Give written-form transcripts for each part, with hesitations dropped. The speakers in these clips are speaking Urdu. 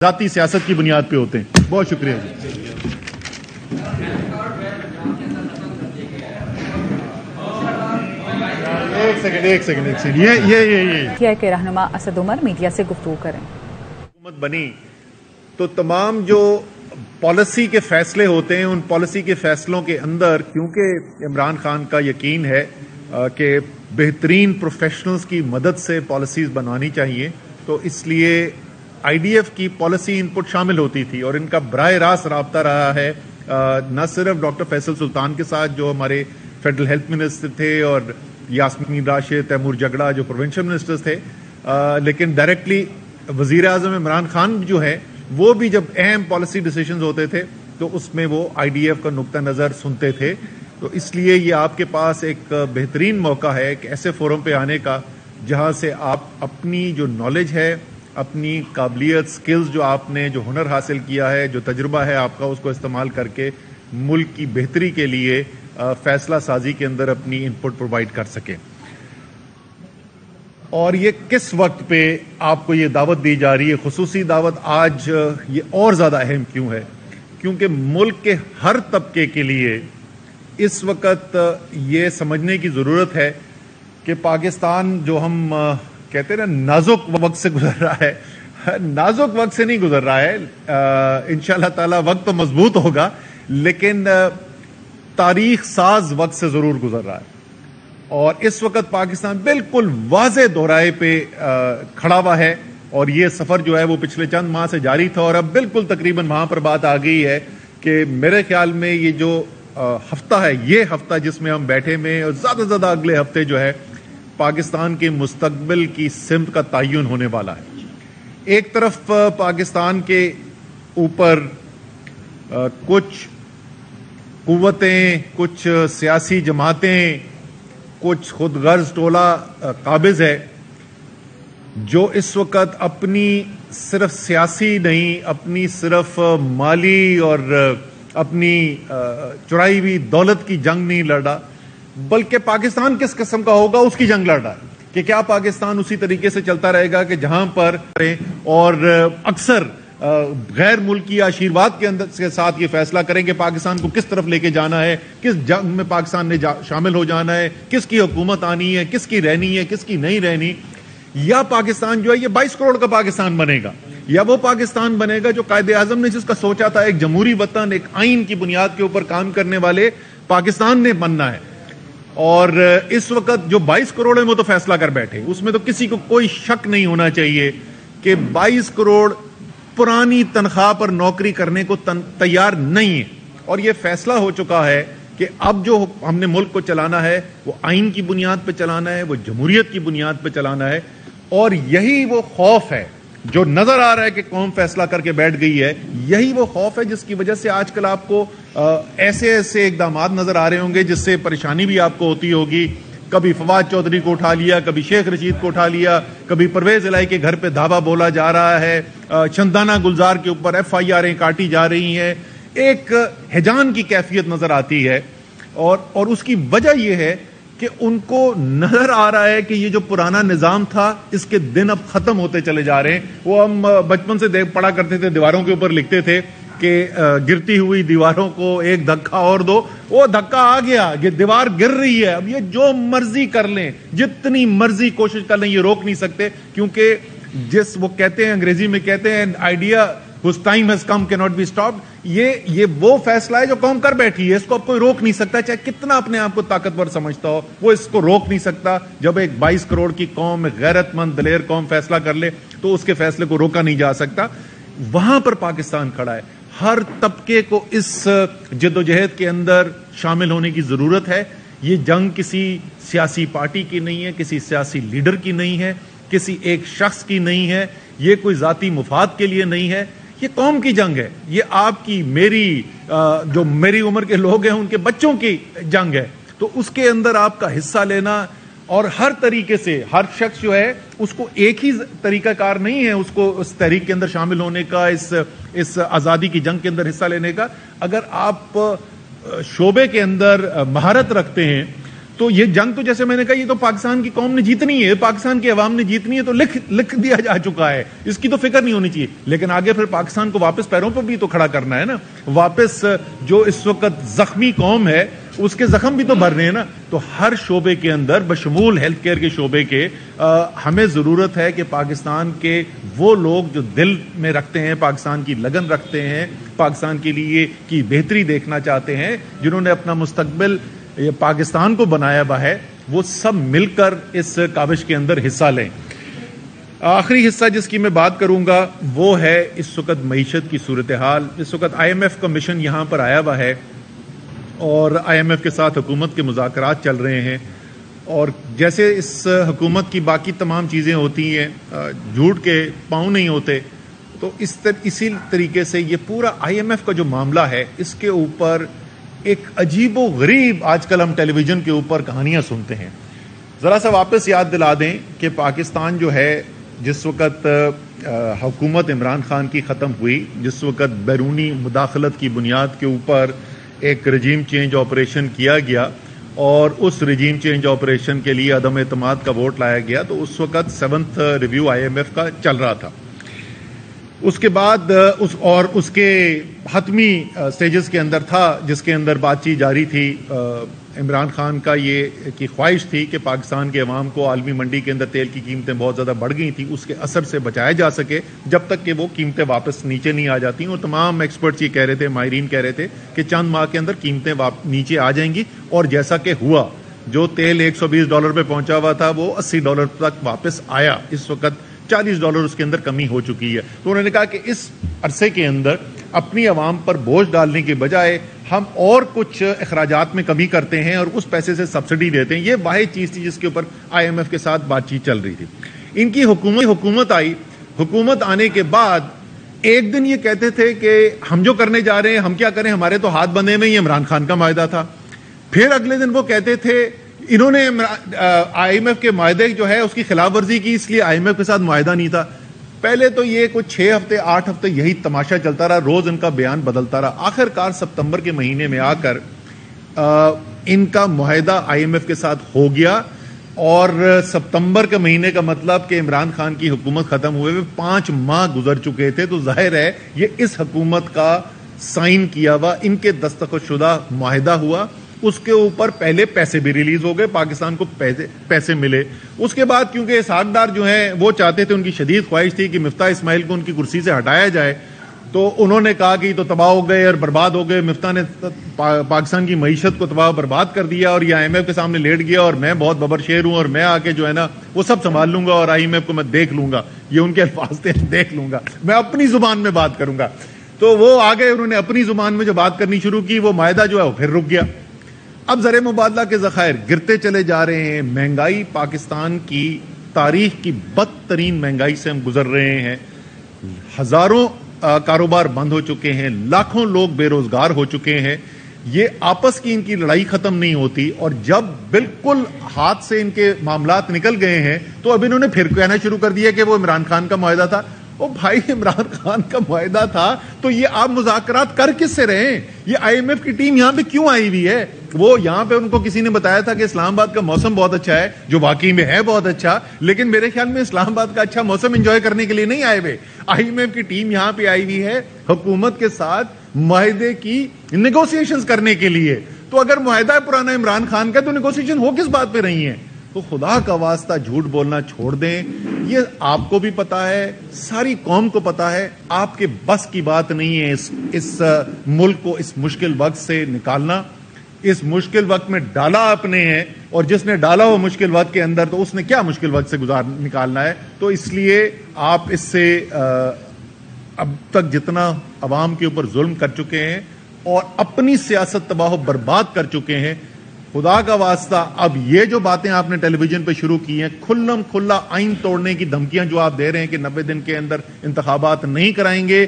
ذاتی سیاست کی بنیاد پہ ہوتے ہیں. بہت شکریہ جی. ایک سیکنڈ یہ کہ رہنما اسد عمر میڈیا سے گفتگو کریں. حکومت بنی تو تمام جو پالیسی کے فیصلے ہوتے ہیں ان پالیسی کے فیصلوں کے اندر کیونکہ عمران خان کا یقین ہے کہ بہترین پروفیشنلز کی مدد سے پالیسیز بنانی چاہیے، تو اس لیے آئی ڈی ایف کی پالیسی ان پٹ شامل ہوتی تھی اور ان کا براہ راست رابطہ رہا ہے نہ صرف ڈاکٹر فیصل سلطان کے ساتھ جو ہمارے فیڈرل ہیلتھ منسٹر تھے اور یاسمین راشد، تیمور جگڑا جو پروونشل منسٹرز تھے، لیکن ڈائریکٹلی وزیر اعظم عمران خان جو ہے وہ بھی جب اہم پالیسی ڈیسیشنز ہوتے تھے تو اس میں وہ آئی ڈی ایف کا نقطہ نظر سنتے تھے. تو اس لیے یہ آپ کے پاس ایک بہترین موقع ہے کہ ایسے فورم پہ آنے کا جہاں سے آپ اپنی جو نالج ہے، اپنی قابلیت، سکلز جو آپ نے جو ہنر حاصل کیا ہے، جو تجربہ ہے آپ کا، اس کو استعمال کر کے ملک کی بہتری کے لیے فیصلہ سازی کے اندر اپنی ان پٹ پرووائڈ کر سکیں. اور یہ کس وقت پہ آپ کو یہ دعوت دی جا رہی ہے، خصوصی دعوت آج یہ اور زیادہ اہم کیوں ہے؟ کیونکہ ملک کے ہر طبقے کے لیے اس وقت یہ سمجھنے کی ضرورت ہے کہ پاکستان جو ہم کہتے ہیں نا نازک وقت سے گزر رہا ہے، نازک وقت سے نہیں گزر رہا ہے، انشاءاللہ تعالی وقت تو مضبوط ہوگا لیکن تاریخ ساز وقت سے ضرور گزر رہا ہے. اور اس وقت پاکستان بالکل واضح دہرائے پہ کھڑا ہوا ہے اور یہ سفر جو ہے وہ پچھلے چند ماہ سے جاری تھا اور اب بالکل تقریباً وہاں پر بات آ گئی ہے کہ میرے خیال میں یہ جو ہفتہ ہے، یہ ہفتہ جس میں ہم بیٹھے میں اور زیادہ سے زیادہ اگلے ہفتے جو ہے پاکستان کے مستقبل کی سمت کا تعین ہونے والا ہے. ایک طرف پاکستان کے اوپر کچھ قوتیں، کچھ سیاسی جماعتیں، کچھ خود غرض ٹولہ قابض ہے جو اس وقت اپنی صرف سیاسی نہیں، اپنی صرف مالی اور اپنی چرائی ہوئی دولت کی جنگ نہیں لڑ رہا بلکہ پاکستان کس قسم کا ہوگا اس کی جنگ لڑ رہا ہے کہ کیا پاکستان اسی طریقے سے چلتا رہے گا کہ جہاں پر اور اکثر غیر ملکی آشیرواد کے ساتھ یہ فیصلہ کریں کہ پاکستان کو کس طرف لے کے جانا ہے، کس جنگ میں پاکستان نے شامل ہو جانا ہے، کس کی حکومت آنی ہے، کس کی رہنی ہے، کس کی نہیں رہنی، یا پاکستان جو ہے یہ 22 کروڑ کا پاکستان بنے گا یا وہ پاکستان بنے گا جو قائد اعظم نے جس کا سوچا تھا ایک جمہوری وطن، ایک آئین کی بنیاد کے اوپر کام کرنے والے پاکستان نے بننا ہے. اور اس وقت جو 22 کروڑ ہیں وہ تو فیصلہ کر بیٹھے، اس میں تو کسی کو کوئی شک نہیں ہونا چاہیے کہ 22 کروڑ پرانی تنخواہ پر نوکری کرنے کو تیار نہیں ہے. اور یہ فیصلہ ہو چکا ہے کہ اب جو ہم نے ملک کو چلانا ہے وہ آئین کی بنیاد پہ چلانا ہے، وہ جمہوریت کی بنیاد پہ چلانا ہے. اور یہی وہ خوف ہے جو نظر آ رہا ہے کہ قوم فیصلہ کر کے بیٹھ گئی ہے، یہی وہ خوف ہے جس کی وجہ سے آج کل آپ کو ایسے اقدامات نظر آ رہے ہوں گے جس سے پریشانی بھی آپ کو ہوتی ہوگی. کبھی فواد چودھری کو اٹھا لیا، کبھی شیخ رشید کو اٹھا لیا، کبھی پرویز الہی کے گھر پہ دھاوا بولا جا رہا ہے، چندانہ گلزار کے اوپر ایف آئی آریں کاٹی جا رہی ہیں. ایک ہیجان کی کیفیت نظر آتی ہے اور اس کی وجہ یہ ہے کہ ان کو نظر آ رہا ہے کہ یہ جو پرانا نظام تھا اس کے دن اب ختم ہوتے چلے جا رہے ہیں. وہ ہم بچپن سے پڑھا کرتے تھے، دیواروں کے اوپر لکھتے تھے کہ گرتی ہوئی دیواروں کو ایک دھکا اور دو. وہ دھکا آ گیا، یہ دیوار گر رہی ہے، اب یہ جو مرضی کر لیں، جتنی مرضی کوشش کر لیں، یہ روک نہیں سکتے. کیونکہ جس وہ کہتے ہیں، انگریزی میں کہتے ہیں idea whose time has come cannot be stopped. یہ وہ فیصلہ ہے جو قوم کر بیٹھی ہے، اس کو اب کوئی روک نہیں سکتا، چاہے کتنا اپنے آپ کو طاقتور سمجھتا ہو، وہ اس کو روک نہیں سکتا. جب ایک 22 کروڑ کی قوم، غیرت مند دلیر قوم فیصلہ کر لے تو اس کے فیصلے کو روکا نہیں جا سکتا. وہاں پر پاکستان کھڑا ہے. ہر طبقے کو اس جدوجہد کے اندر شامل ہونے کی ضرورت ہے. یہ جنگ کسی سیاسی پارٹی کی نہیں ہے، کسی سیاسی لیڈر کی نہیں ہے، کسی ایک شخص کی نہیں ہے، یہ کوئی ذاتی مفاد کے لیے نہیں ہے، یہ قوم کی جنگ ہے. یہ آپ کی، میری، جو میری عمر کے لوگ ہیں ان کے بچوں کی جنگ ہے. تو اس کے اندر آپ کا حصہ لینا اور ہر طریقے سے ہر شخص جو ہے اس کو ایک ہی طریقہ کار نہیں ہے اس کو اس تحریک کے اندر شامل ہونے کا، اس آزادی کی جنگ کے اندر حصہ لینے کا. اگر آپ شعبے کے اندر مہارت رکھتے ہیں تو یہ جنگ تو جیسے میں نے کہا یہ تو پاکستان کی قوم نے جیتنی ہے, پاکستان کے عوام نے جیتنی ہے, تو لکھ دیا جا چکا ہے, اس کی تو فکر نہیں ہونی چاہیے. لیکن آگے پھر پاکستان کو واپس پیروں پر بھی تو کھڑا کرنا ہے نا. واپس جو اس وقت زخمی قوم ہے اس کے زخم بھی تو بھرنے ہیں نا. تو ہر شعبے کے اندر بشمول ہیلتھ کیئر کے شعبے کے ہمیں ضرورت ہے کہ پاکستان کے وہ لوگ جو دل میں رکھتے ہیں, پاکستان کی لگن رکھتے ہیں, پاکستان کے لیے کی بہتری دیکھنا چاہتے ہیں, جنہوں نے اپنا مستقبل یہ پاکستان کو بنایا ہوا ہے, وہ سب مل کر اس کاوش کے اندر حصہ لیں. آخری حصہ جس کی میں بات کروں گا وہ ہے اس وقت معیشت کی صورتحال. اس وقت IMF کا مشن یہاں پر آیا ہوا ہے اور IMF کے ساتھ حکومت کے مذاکرات چل رہے ہیں, اور جیسے اس حکومت کی باقی تمام چیزیں ہوتی ہیں, جھوٹ کے پاؤں نہیں ہوتے, تو اسی طریقے سے یہ پورا IMF کا جو معاملہ ہے اس کے اوپر ایک عجیب و غریب آج کل ہم ٹیلی ویژن کے اوپر کہانیاں سنتے ہیں. ذرا سا واپس یاد دلا دیں کہ پاکستان جو ہے جس وقت حکومت عمران خان کی ختم ہوئی, جس وقت بیرونی مداخلت کی بنیاد کے اوپر ایک رجیم چینج آپریشن کیا گیا اور اس رجیم چینج آپریشن کے لیے عدم اعتماد کا ووٹ لایا گیا, تو اس وقت 7th ریویو IMF کا چل رہا تھا. اس کے بعد اس کے حتمی سٹیجز کے اندر تھا جس کے اندر بات چیت جاری تھی. عمران خان کا یہ کی خواہش تھی کہ پاکستان کے عوام کو عالمی منڈی کے اندر تیل کی قیمتیں بہت زیادہ بڑھ گئی تھیں, اس کے اثر سے بچایا جا سکے جب تک کہ وہ قیمتیں واپس نیچے نہیں آ جاتی. اور تمام ایکسپرٹس یہ کہہ رہے تھے, ماہرین کہہ رہے تھے کہ چند ماہ کے اندر قیمتیں نیچے آ جائیں گی, اور جیسا کہ ہوا, جو تیل $120 پہ پہنچا ہوا تھا وہ $80 تک واپس آیا. اس وقت $40 اس کے اندر کمی ہو چکی ہے. تو انہوں نے کہا کہ اس عرصے کے اندر اپنی عوام پر بوجھ ڈالنے کے بجائے ہم اور کچھ اخراجات میں کمی کرتے ہیں اور اس پیسے سے سبسڈی دیتے ہیں. یہ واحد چیز تھی جس کے اوپر IMF کے ساتھ بات چیت چل رہی تھی. ان کی حکومت آئی. حکومت آنے کے بعد ایک دن یہ کہتے تھے کہ ہم جو کرنے جا رہے ہیں ہم کیا کریں, ہمارے تو ہاتھ بندھے میں, یہ عمران خان کا معاہدہ تھا. پھر اگلے دن وہ کہتے تھے انہوں نے IMF کے معاہدے جو ہے اس کی خلاف ورزی کی, اس لیے IMF کے ساتھ معاہدہ نہیں تھا. پہلے تو یہ کچھ 6 ہفتے 8 ہفتے یہی تماشا چلتا رہا, روز ان کا بیان بدلتا رہا. آخر کار ستمبر کے مہینے میں آ کر ان کا معاہدہ IMF کے ساتھ ہو گیا, اور ستمبر کے مہینے کا مطلب کہ عمران خان کی حکومت ختم ہوئے 5 ماہ گزر چکے تھے. تو ظاہر ہے یہ اس حکومت کا سائن کیا ہوا, ان کے دستخط شدہ معاہدہ ہوا. اس کے اوپر پہلے پیسے بھی ریلیز ہو گئے, پاکستان کو پیسے ملے. اس کے بعد کیونکہ اسحاق ڈار جو ہیں وہ چاہتے تھے, ان کی شدید خواہش تھی کہ مفتاح اسماعیل کو ان کی کرسی سے ہٹایا جائے, تو انہوں نے کہا کہ تو تباہ ہو گئے اور برباد ہو گئے. مفتاح نے پاکستان کی معیشت کو تباہ برباد کر دیا اور یہ IMF کے سامنے لیٹ گیا, اور میں بہت ببر شیر ہوں اور میں آ کے جو ہے نا وہ سب سنبھال لوں گا اور IMF کو میں دیکھ لوں گا. یہ ان کے الفاظ تھے, دیکھ لوں گا, میں اپنی زبان میں بات کروں گا. تو وہ آگے انہوں نے اپنی زبان میں جو بات کرنی شروع کی, وہ معاہدہ جو ہے وہ پھر رک گیا. اب زر مبادلہ کے ذخائر گرتے چلے جا رہے ہیں. مہنگائی پاکستان کی تاریخ کی بدترین مہنگائی سے ہم گزر رہے ہیں. ہزاروں کاروبار بند ہو چکے ہیں, لاکھوں لوگ بے روزگار ہو چکے ہیں. یہ آپس کی ان کی لڑائی ختم نہیں ہوتی, اور جب بالکل ہاتھ سے ان کے معاملات نکل گئے ہیں تو اب انہوں نے پھر کہنا شروع کر دیا کہ وہ عمران خان کا معاہدہ تھا. او بھائی, عمران خان کا معاہدہ تھا تو یہ آپ مذاکرات کر کس سے رہے ہیں؟ یہ IMF کی ٹیم یہاں پہ کیوں آئی ہوئی ہے؟ وہ یہاں پہ ان کو کسی نے بتایا تھا کہ اسلام آباد کا موسم بہت اچھا ہے, جو واقعی میں ہے بہت اچھا, لیکن میرے خیال میں اسلام آباد کا اچھا موسم انجوائے کرنے کے لیے نہیں آئے ہوئے. IMF کی ٹیم یہاں پہ آئی ہوئی ہے حکومت کے ساتھ معاہدے کی نیگوسیشنز کرنے کے لیے. تو اگر معاہدہ پرانا عمران خان کا, تو نیگوسیشن ہو کس بات پہ رہی ہیں؟ تو خدا کا واسطہ جھوٹ بولنا چھوڑ دیں. یہ آپ کو بھی پتا ہے, ساری قوم کو پتا ہے, آپ کے بس کی بات نہیں ہے اس ملک کو اس مشکل وقت سے نکالنا. اس مشکل وقت میں ڈالا آپ نے ہے, اور جس نے ڈالا ہو مشکل وقت کے اندر, تو اس نے کیا مشکل وقت سے نکالنا ہے. تو اس لیے آپ اس سے اب تک جتنا عوام کے اوپر ظلم کر چکے ہیں اور اپنی سیاست تباہ و برباد کر چکے ہیں, خدا کا واسطہ اب یہ جو باتیں آپ نے ٹیلی ویژن پہ شروع کی ہیں, کھلم کھلا آئین توڑنے کی دھمکیاں جو آپ دے رہے ہیں کہ 90 دن کے اندر انتخابات نہیں کرائیں گے,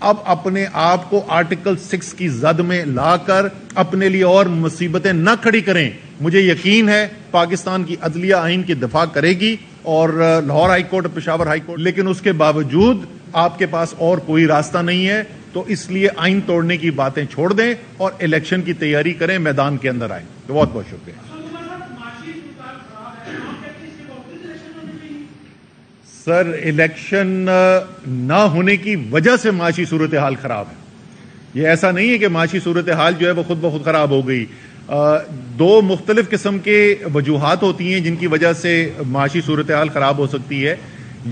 اب اپنے آپ کو آرٹیکل 6 کی زد میں لا کر اپنے لیے اور مصیبتیں نہ کھڑی کریں. مجھے یقین ہے پاکستان کی عدلیہ آئین کی دفاع کرے گی, اور لاہور ہائی کورٹ اور پشاور ہائی کورٹ, لیکن اس کے باوجود آپ کے پاس اور کوئی راستہ نہیں ہے. تو اس لیے آئین توڑنے کی باتیں چھوڑ دیں اور الیکشن کی تیاری کریں, میدان کے اندر آئیں. بہت بہت شکریہ. سر الیکشن نہ ہونے کی وجہ سے معاشی صورتحال خراب ہے. یہ ایسا نہیں ہے کہ معاشی صورتحال جو ہے وہ خود بخود خراب ہو گئی. دو مختلف قسم کے وجوہات ہوتی ہیں جن کی وجہ سے معاشی صورتحال خراب ہو سکتی ہے.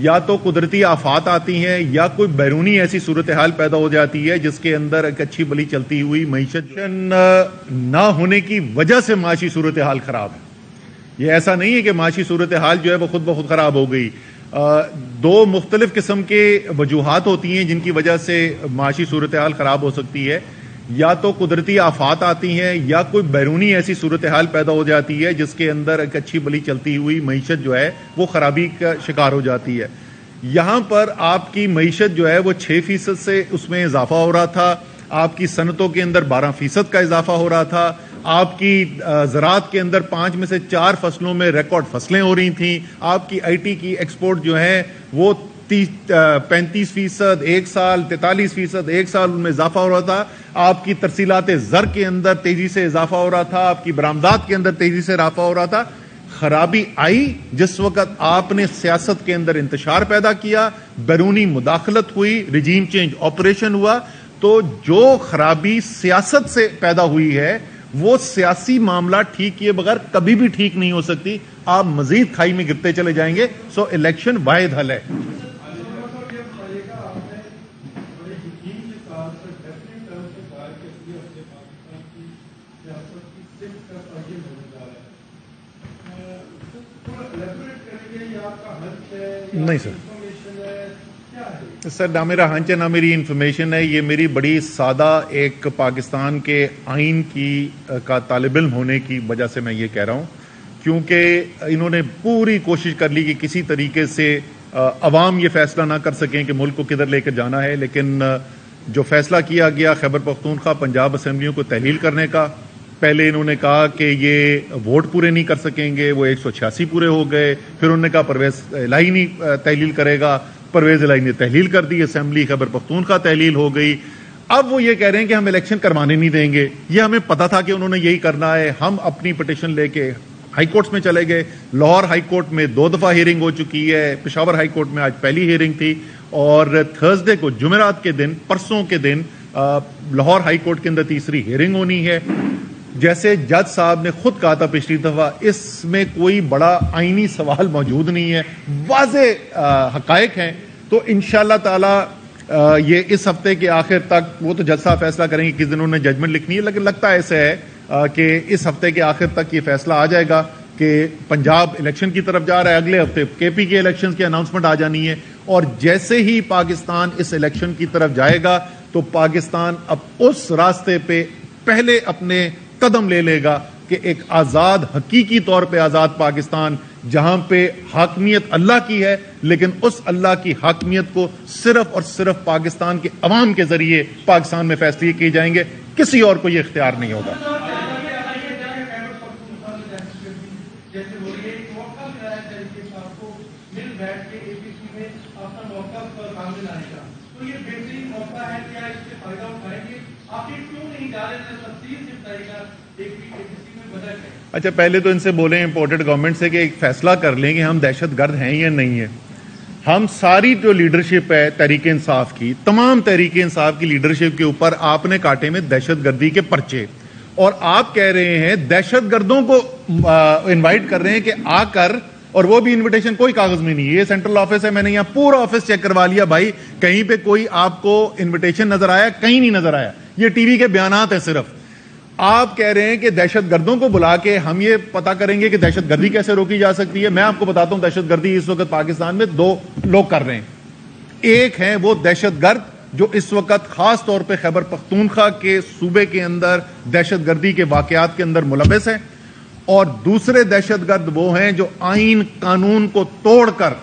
یا تو قدرتی آفات آتی ہیں یا کوئی بیرونی ایسی صورتحال پیدا ہو جاتی ہے جس کے اندر ایک اچھی بلی چلتی ہوئی معیشت نہ ہونے کی وجہ سے معاشی صورتحال خراب ہے. یہ ایسا نہیں ہے کہ معاشی صورتحال جو ہے وہ خود بخود خراب ہو گئی. دو مختلف قسم کے وجوہات ہوتی ہیں جن کی وجہ سے معاشی صورتحال خراب ہو سکتی ہے. یا تو قدرتی آفات آتی ہیں یا کوئی بیرونی ایسی صورتحال پیدا ہو جاتی ہے جس کے اندر ایک اچھی بلی چلتی ہوئی معیشت جو ہے وہ خرابی کا شکار ہو جاتی ہے. یہاں پر آپ کی معیشت جو ہے وہ 6% سے اس میں اضافہ ہو رہا تھا. آپ کی صنعتوں کے اندر 12% کا اضافہ ہو رہا تھا. آپ کی زراعت کے اندر 5 میں سے 4 فصلوں میں ریکارڈ فصلیں ہو رہی تھیں. آپ کی آئی ٹی کی ایکسپورٹ جو ہے وہ 35% ایک سال، 43% ایک سال ان میں اضافہ ہو رہا تھا. آپ کی ترسیلات زر کے اندر تیزی سے اضافہ ہو رہا تھا. آپ کی برآمدات کے اندر تیزی سے اضافہ ہو رہا تھا. خرابی آئی جس وقت آپ نے سیاست کے اندر انتشار پیدا کیا، بیرونی مداخلت ہوئی، رجیم چینج آپریشن ہوا. تو جو خرابی سیاست سے پیدا ہوئی ہے وہ سیاسی معاملہ ٹھیک کیے بغیر کبھی بھی ٹھیک نہیں ہو سکتی. آپ مزید کھائی میں گرتے چلے جائیں گے. سو الیکشن واحد حل ہے. نہیں سر نہ میرا ہنچ ہے نہ میری انفارمیشن ہے. یہ میری بڑی سادہ ایک پاکستان کے آئین کا طالب علم ہونے کی وجہ سے میں یہ کہہ رہا ہوں، کیونکہ انہوں نے پوری کوشش کر لی کہ کسی طریقے سے عوام یہ فیصلہ نہ کر سکیں کہ ملک کو کدھر لے کر جانا ہے. لیکن جو فیصلہ کیا گیا خیبر پختونخوا پنجاب اسمبلیوں کو تحلیل کرنے کا، پہلے انہوں نے کہا کہ یہ ووٹ پورے نہیں کر سکیں گے، وہ 186 پورے ہو گئے. پھر انہوں نے کہا پرویز الہی نہیں تحلیل کرے گا، پرویز الہی نے تحلیل کر دی، اسمبلی خیبر پختونخوا تحلیل ہو گئی. اب وہ یہ کہہ رہے ہیں کہ ہم الیکشن کروانے نہیں دیں گے. یہ ہمیں پتا تھا کہ انہوں نے یہی کرنا ہے. ہم اپنی پٹیشن لے کے ہائی کورٹس میں چلے گئے. لاہور ہائی کورٹ میں 2 دفعہ ہیئرنگ ہو چکی ہے. پشاور ہائی کورٹ میں آج پہلی ہیئرنگ تھی، اور تھرسڈے کو جمعرات کے دن، پرسوں کے دن لاہور ہائی کورٹ کے اندر تیسری ہیئرنگ ہونی ہے. جیسے جج صاحب نے خود کہا تھا پچھلی دفعہ، اس میں کوئی بڑا آئینی سوال موجود نہیں ہے، واضح حقائق ہیں. تو انشاءاللہ تعالی یہ اس ہفتے کے آخر تک، وہ تو جج صاحب فیصلہ کریں گے کس دن انہوں نے ججمنٹ لکھنی ہے، لیکن لگتا ہے ایسے ہے کہ اس ہفتے کے آخر تک یہ فیصلہ آ جائے گا کہ پنجاب الیکشن کی طرف جا رہا ہے. اگلے ہفتے کے پی کے الیکشن کی اناؤنسمنٹ آ جانی ہے. اور جیسے ہی پاکستان اس الیکشن کی طرف جائے گا تو پاکستان اب اس راستے پہ پہلے اپنے قدم لے لے گا کہ ایک آزاد، حقیقی طور پہ آزاد پاکستان، جہاں پہ حاکمیت اللہ کی ہے، لیکن اس اللہ کی حاکمیت کو صرف اور صرف پاکستان کے عوام کے ذریعے پاکستان میں فیصلے کیے جائیں گے. کسی اور کو یہ اختیار نہیں ہوگا. اچھا پہلے تو ان سے بولیں امپورٹڈ گورنمنٹ سے کہ ایک فیصلہ کر لیں کہ ہم دہشت گرد ہیں یا نہیں ہیں. ہم ساری جو لیڈرشپ ہے تحریک انصاف کی، تمام تحریک انصاف کی لیڈرشپ کے اوپر آپ نے کاٹے میں دہشت گردی کے پرچے، اور آپ کہہ رہے ہیں دہشت گردوں کو انوائٹ کر رہے ہیں کہ آ کر، اور وہ بھی انویٹیشن کوئی کاغذ میں نہیں ہے. یہ سینٹرل آفس ہے، میں نے یہاں پورا آفس چیک کروا لیا بھائی، کہیں پہ کوئی آپ کو انویٹیشن نظر آیا؟ کہیں نہیں نظر آیا. یہ ٹی وی کے بیانات ہیں صرف. آپ کہہ رہے ہیں کہ دہشت گردوں کو بلا کے ہم یہ پتا کریں گے کہ دہشت گردی کیسے روکی جا سکتی ہے. میں آپ کو بتاتا ہوں دہشت گردی اس وقت پاکستان میں 2 لوگ کر رہے ہیں. ایک ہیں وہ دہشت گرد جو اس وقت خاص طور پہ خیبر پختونخوا کے صوبے کے اندر دہشت گردی کے واقعات کے اندر ملوث ہیں، اور دوسرے دہشت گرد وہ ہیں جو آئین قانون کو توڑ کر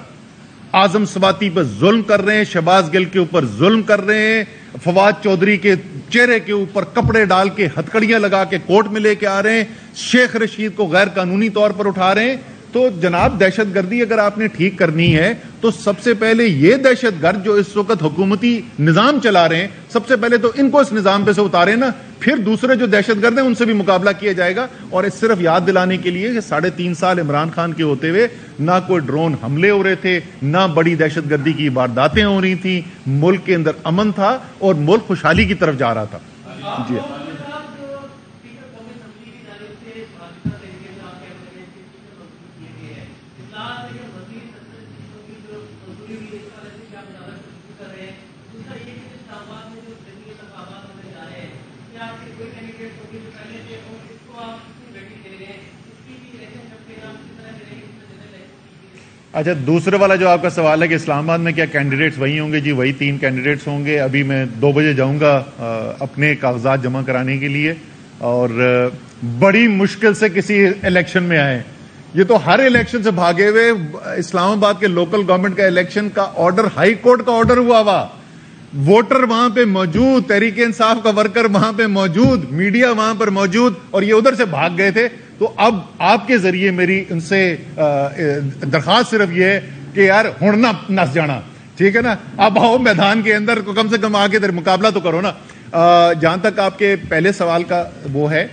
اعظم سواتی پہ ظلم کر رہے ہیں، شہباز گل کے اوپر ظلم کر رہے ہیں، فواد چودھری کے چہرے کے اوپر کپڑے ڈال کے ہتھکڑیاں لگا کے کورٹ میں لے کے آ رہے ہیں، شیخ رشید کو غیر قانونی طور پر اٹھا رہے ہیں. تو جناب دہشت گردی اگر آپ نے ٹھیک کرنی ہے تو سب سے پہلے یہ دہشت گرد جو اس وقت حکومتی نظام چلا رہے ہیں سب سے پہلے تو ان کو اس نظام پہ سے اتارے نا, پھر دوسرے جو دہشت گرد ہیں ان سے بھی مقابلہ کیا جائے گا. اور اس صرف یاد دلانے کے لیے کہ 3.5 سال عمران خان کے ہوتے ہوئے نہ کوئی ڈرون حملے ہو رہے تھے, نہ بڑی دہشت گردی کی وارداتیں ہو رہی تھیں, ملک کے اندر امن تھا اور ملک خوشحالی کی طرف جا رہا تھا. جی اچھا, دوسرے والا جو آپ کا سوال ہے کہ اسلام آباد میں کیا کینڈیڈیٹس وہی ہوں گے, جی وہی 3 کینڈیڈیٹس ہوں گے. ابھی میں 2 بجے جاؤں گا اپنے کاغذات جمع کرانے کے لیے, اور بڑی مشکل سے کسی الیکشن میں آئے. یہ تو ہر الیکشن سے بھاگے ہوئے. اسلام آباد کے لوکل گورنمنٹ کا الیکشن کا آرڈر ہائی کورٹ کا آرڈر ہوا, ووٹر وہاں پہ موجود, تحریک انصاف کا ورکر وہاں پہ موجود, میڈیا وہاں پر موجود, اور یہ ادھر سے بھاگ گئے تھے. تو اب آپ کے ذریعے میری ان سے درخواست صرف یہ ہے کہ یار ہن نہ نس جانا, ٹھیک ہے نا, اب آؤ میدان کے اندر, کم سے کم آگے مقابلہ تو کرو نا. جہاں تک آپ کے پہلے سوال کا وہ ہے,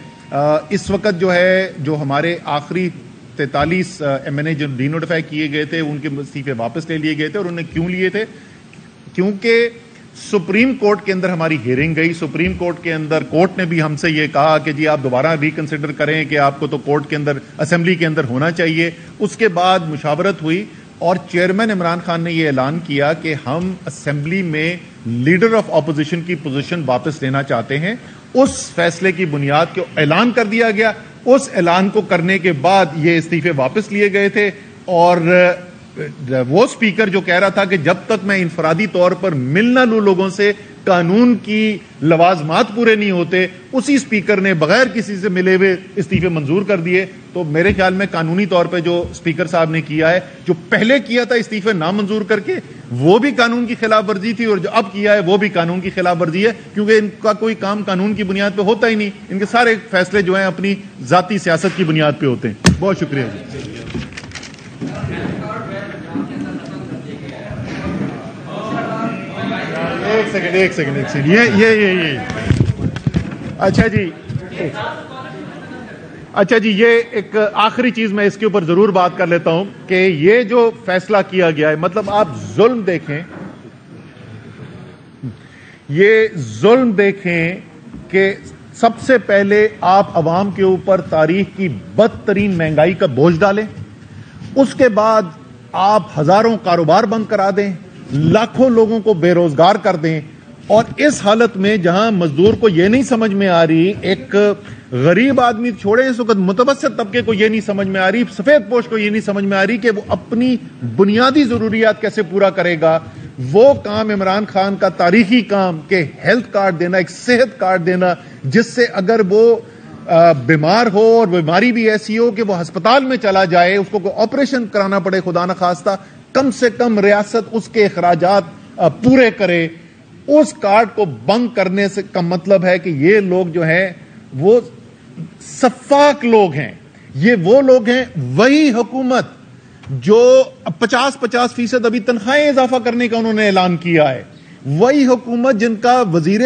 اس وقت جو ہے جو ہمارے آخری 43 MNA جو ڈی نوٹیفائی کیے گئے تھے ان کے استعفے واپس لے لیے گئے تھے. اور انہوں نے کیوں لیے تھے؟ کیونکہ سپریم کورٹ کے اندر ہماری ہیئرنگ گئی. سپریم کورٹ کے اندر کورٹ نے بھی ہم سے یہ کہا کہ جی آپ دوبارہ ریکنسیڈر کریں کہ آپ کو تو کورٹ کے اندر اسمبلی کے اندر ہونا چاہیے. اس کے بعد مشاورت ہوئی اور چیئرمین عمران خان نے یہ اعلان کیا کہ ہم اسمبلی میں لیڈر آف اپوزیشن کی پوزیشن واپس لینا چاہتے ہیں. اس فیصلے کی بنیاد کو اعلان کر دیا گیا. اس اعلان کو کرنے کے بعد یہ استعفے واپس لیے گئے تھے. اور وہ سپیکر جو کہہ رہا تھا کہ جب تک میں انفرادی طور پر مل نہ لوں لوگوں سے قانون کی لوازمات پورے نہیں ہوتے, اسی سپیکر نے بغیر کسی سے ملے ہوئے استعفے منظور کر دیے. تو میرے خیال میں قانونی طور پہ جو سپیکر صاحب نے کیا ہے, جو پہلے کیا تھا استعفے نامنظور کر کے, وہ بھی قانون کی خلاف ورزی تھی, اور جو اب کیا ہے وہ بھی قانون کی خلاف ورزی ہے, کیونکہ ان کا کوئی کام قانون کی بنیاد پہ ہوتا ہی نہیں. ان کے سارے فیصلے جو ہیں اپنی ذاتی سیاست کی بنیاد پہ ہوتے ہیں. بہت شکریہ جی. ایک سیکنڈ یہ اچھا جی یہ ایک آخری چیز میں اس کے اوپر ضرور بات کر لیتا ہوں کہ یہ جو فیصلہ کیا گیا ہے, مطلب آپ ظلم دیکھیں, یہ ظلم دیکھیں کہ سب سے پہلے آپ عوام کے اوپر تاریخ کی بدترین مہنگائی کا بوجھ ڈالیں, اس کے بعد آپ ہزاروں کاروبار بند کرا دیں, لاکھوں لوگوں کو بے روزگار کر دیں. اور اس حالت میں جہاں مزدور کو یہ نہیں سمجھ میں آ رہی, ایک غریب آدمی چھوڑے اس وقت متوسط طبقے کو یہ نہیں سمجھ میں آ رہی, سفید پوش کو یہ نہیں سمجھ میں آ رہی کہ وہ اپنی بنیادی ضروریات کیسے پورا کرے گا. وہ کام عمران خان کا تاریخی کام کہ ہیلتھ کارڈ دینا, ایک صحت کارڈ دینا, جس سے اگر وہ بیمار ہو اور بیماری بھی ایسی ہو کہ وہ ہسپتال میں چلا جائے, اس کو کوئی آپریشن کرانا پڑے خدا نخواستہ, کم سے کم ریاست اس کے اخراجات پورے کرے. اس کارڈ کو بند کرنے سے کا مطلب ہے کہ یہ لوگ جو ہیں وہ سفاک لوگ ہیں. یہ وہ لوگ ہیں, وہی حکومت جو 50% ابھی تنخواہیں اضافہ کرنے کا انہوں نے اعلان کیا ہے, وہی حکومت جن کا وزیر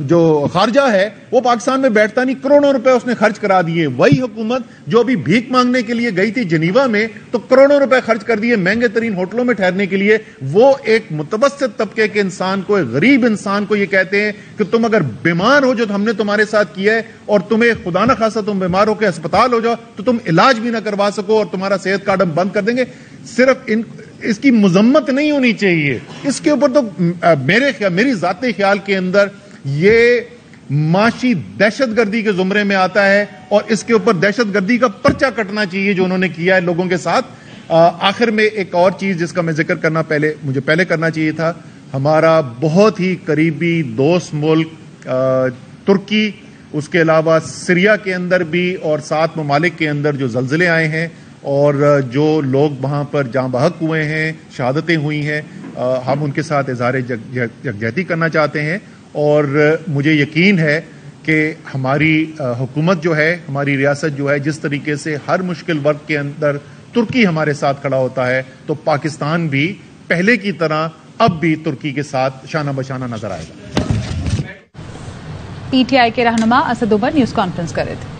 جو خارجہ ہے وہ پاکستان میں بیٹھتا نہیں, کروڑوں روپے اس نے خرچ کرا دیے. وہی حکومت جو ابھی بھیک مانگنے کے لیے گئی تھی جنیوا میں, تو کروڑوں روپے خرچ کر دیے مہنگے ترین ہوٹلوں میں ٹھہرنے کے لیے. وہ ایک متوسط طبقے کے انسان کو, ایک غریب انسان کو یہ کہتے ہیں کہ تم اگر بیمار ہو جو ہم نے تمہارے ساتھ کیا ہے, اور تمہیں خدا نہ خاصہ تم بیمار ہو کے ہسپتال ہو جاؤ تو تم علاج بھی نہ کروا سکو, اور تمہارا صحت کارڈ ہم بند کر دیں گے. صرف اس کی مذمت نہیں ہونی چاہیے. اس کے اوپر تو میری ذاتی خیال کے اندر یہ معاشی دہشت گردی کے زمرے میں آتا ہے, اور اس کے اوپر دہشت گردی کا پرچہ کٹنا چاہیے جو انہوں نے کیا ہے لوگوں کے ساتھ. آخر میں ایک اور چیز جس کا میں ذکر کرنا مجھے پہلے کرنا چاہیے تھا, ہمارا بہت ہی قریبی دوست ملک ترکی, اس کے علاوہ سیریا کے اندر بھی اور 7 ممالک کے اندر جو زلزلے آئے ہیں اور جو لوگ وہاں پر جاں بحق ہوئے ہیں, شہادتیں ہوئی ہیں, ہم ان کے ساتھ اظہار یکجہتی کرنا چاہتے ہیں. اور مجھے یقین ہے کہ ہماری حکومت جو ہے، ہماری ریاست جو ہے، جس طریقے سے ہر مشکل وقت کے اندر ترکی ہمارے ساتھ کھڑا ہوتا ہے، تو پاکستان بھی پہلے کی طرح اب بھی ترکی کے ساتھ شانہ بشانہ نظر آئے گا۔ PTI کے رہنما اسد عمر نیوز کانفرنس کر رہے تھے۔